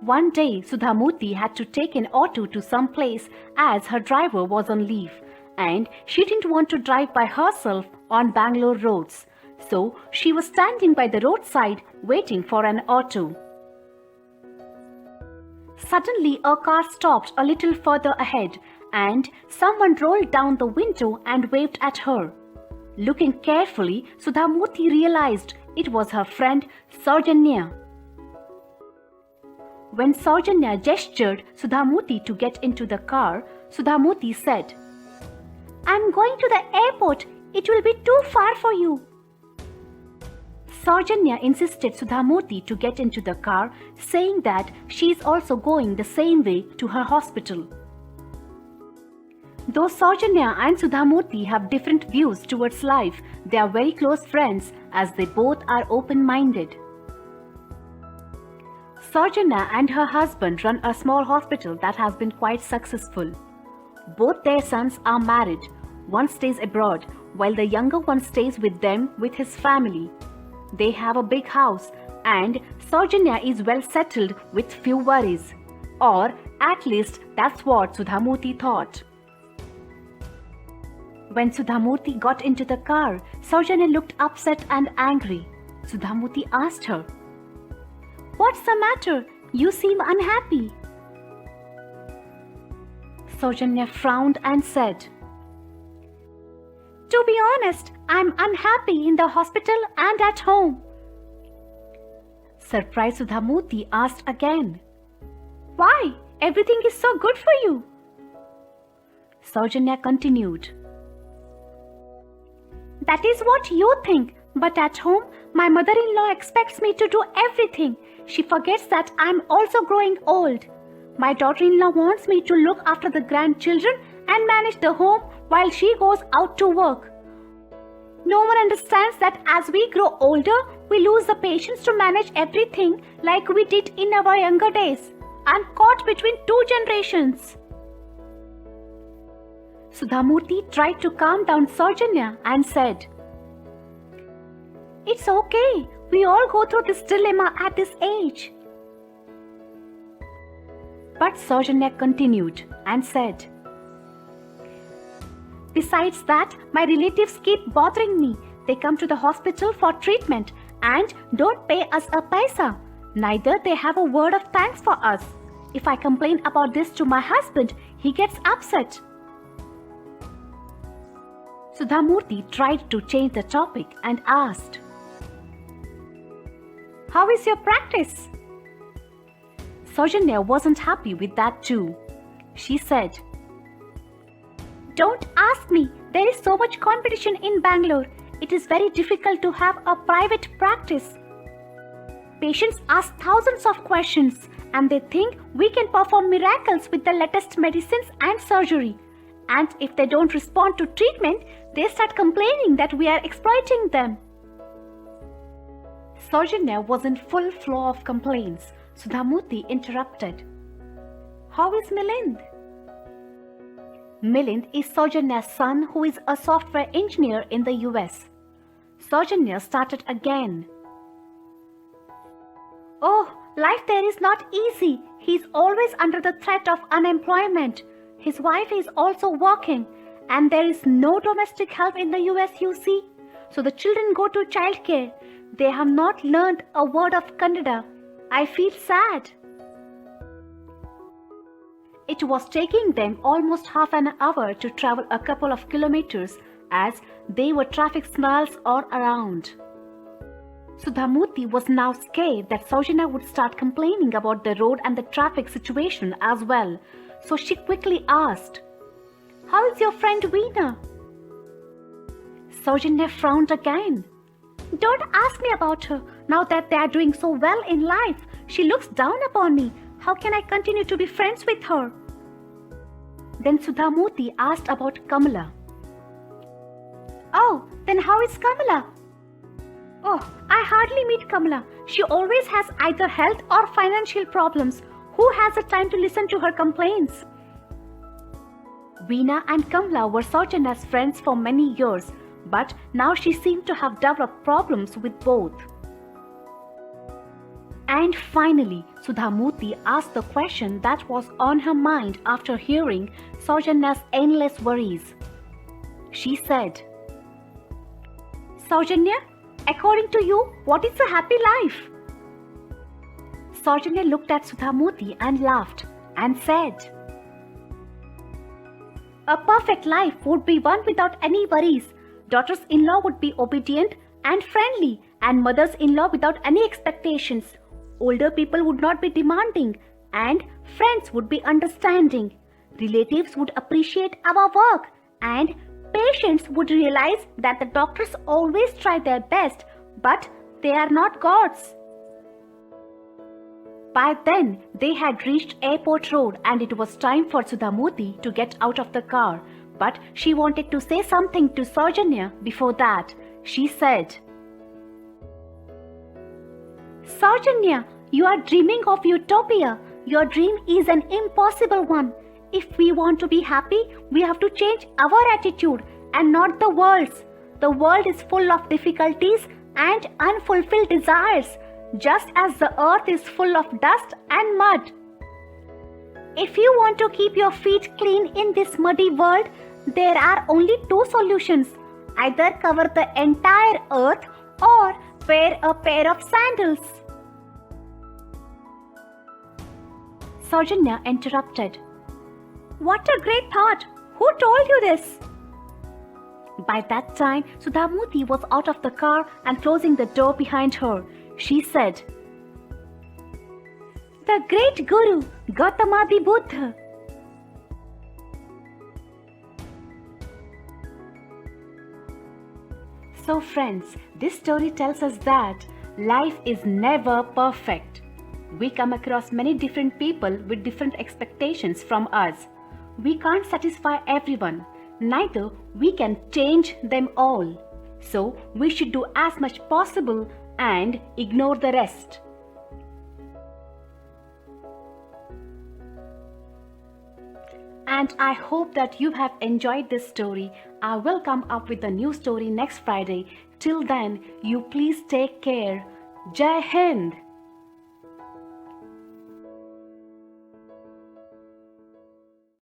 One day, Sudha Murty had to take an auto to some place as her driver was on leave, and she didn't want to drive by herself on Bangalore roads. So she was standing by the roadside waiting for an auto. Suddenly, a car stopped a little further ahead, and someone rolled down the window and waved at her. Looking carefully, Sudha Murty realized it was her friend Saujanya. When Saujanya gestured Sudha Murty to get into the car, Sudha Murty said, "I'm going to the airport. It will be too far for you." Saujanya insisted Sudha Murty to get into the car, saying that she is also going the same way to her hospital. Though Saujanya and Sudha Murty have different views towards life, they are very close friends as they both are open-minded. Saujanya and her husband run a small hospital that has been quite successful. Both their sons are married. One stays abroad, while the younger one stays with them with his family. They have a big house, and Saujanya is well settled with few worries. Or at least that's what Sudha Murty thought. When Sudha Murty got into the car, Saujanya looked upset and angry. Sudha Murty asked her, "What's the matter? You seem unhappy." Saujanya frowned and said, "To be honest, I'm unhappy in the hospital and at home." Surprised, Sudha Murty asked again, "Why? Everything is so good for you." Saujanya continued, "That is what you think, but at home, my mother-in-law expects me to do everything. She forgets that I'm also growing old. My daughter-in-law wants me to look after the grandchildren and manage the home while she goes out to work. No one understands that as we grow older, we lose the patience to manage everything like we did in our younger days. I'm caught between two generations." Sudha Murty tried to calm down Saujanya and said, "It's okay. We all go through this dilemma at this age." But Saujanya continued and said, "Besides that, my relatives keep bothering me. They come to the hospital for treatment and don't pay us a paisa. Neither they have a word of thanks for us. If I complain about this to my husband, he gets upset." Sudha Murty tried to change the topic and asked, "How is your practice?" Saujanya wasn't happy with that too. She said, "Don't ask me. There is so much competition in Bangalore. It is very difficult to have a private practice. Patients ask thousands of questions and they think we can perform miracles with the latest medicines and surgery. And if they don't respond to treatment, they start complaining that we are exploiting them." Saujanya was in full flow of complaints. Sudha Murty interrupted, "How is Milind?" Milind is Saujanya's son, who is a software engineer in the US. Saujanya started again. "Oh, life there is not easy. He's always under the threat of unemployment. His wife is also working, and there is no domestic help in the US, you see. So the children go to childcare. They have not learned a word of Kannada. I feel sad." It was taking them almost half an hour to travel a couple of kilometers as there were traffic snarls all around. Sudha Murty was now scared that Saujanya would start complaining about the road and the traffic situation as well. So she quickly asked, "How is your friend Veena?" Saujanya frowned again. "Don't ask me about her. Now that they are doing so well in life, she looks down upon me. How can I continue to be friends with her?" Then Sudha Murty asked about Kamala. "Oh, then how is Kamala?" "Oh, I hardly meet Kamala. She always has either health or financial problems. Who has the time to listen to her complaints?" Veena and Kamala were Saujanya's friends for many years, but now she seemed to have developed problems with both. And finally, Sudha Murty asked the question that was on her mind after hearing Saujanya's endless worries. She said, Saujanya, according to you, what is a happy life? Saujanya looked at Sudha Murty and laughed and said, a perfect life would be one without any worries. Daughters-in-law would be obedient and friendly, and mothers-in-law without any expectations. Older people would not be demanding, and friends would be understanding. Relatives would appreciate our work, and patients would realize that the doctors always try their best, but they are not gods. By then, they had reached Airport Road and it was time for Sudha Murty to get out of the car. But she wanted to say something to Saujanya before that. She said, Saujanya, you are dreaming of utopia. Your dream is an impossible one. If we want to be happy, we have to change our attitude and not the world's. The world is full of difficulties and unfulfilled desires, just as the earth is full of dust and mud. If you want to keep your feet clean in this muddy world, there are only two solutions. Either cover the entire earth or wear a pair of sandals. Saujanya interrupted. What a great thought! Who told you this? By that time, Sudha Murty was out of the car and closing the door behind her. She said, the great Guru, Gautama the Buddha. So friends, this story tells us that life is never perfect. We come across many different people with different expectations from us. We can't satisfy everyone, neither we can change them all. So we should do as much possible and ignore the rest. And I hope that you have enjoyed this story. I will come up with a new story next Friday. Till then, you please take care. Jai Hind!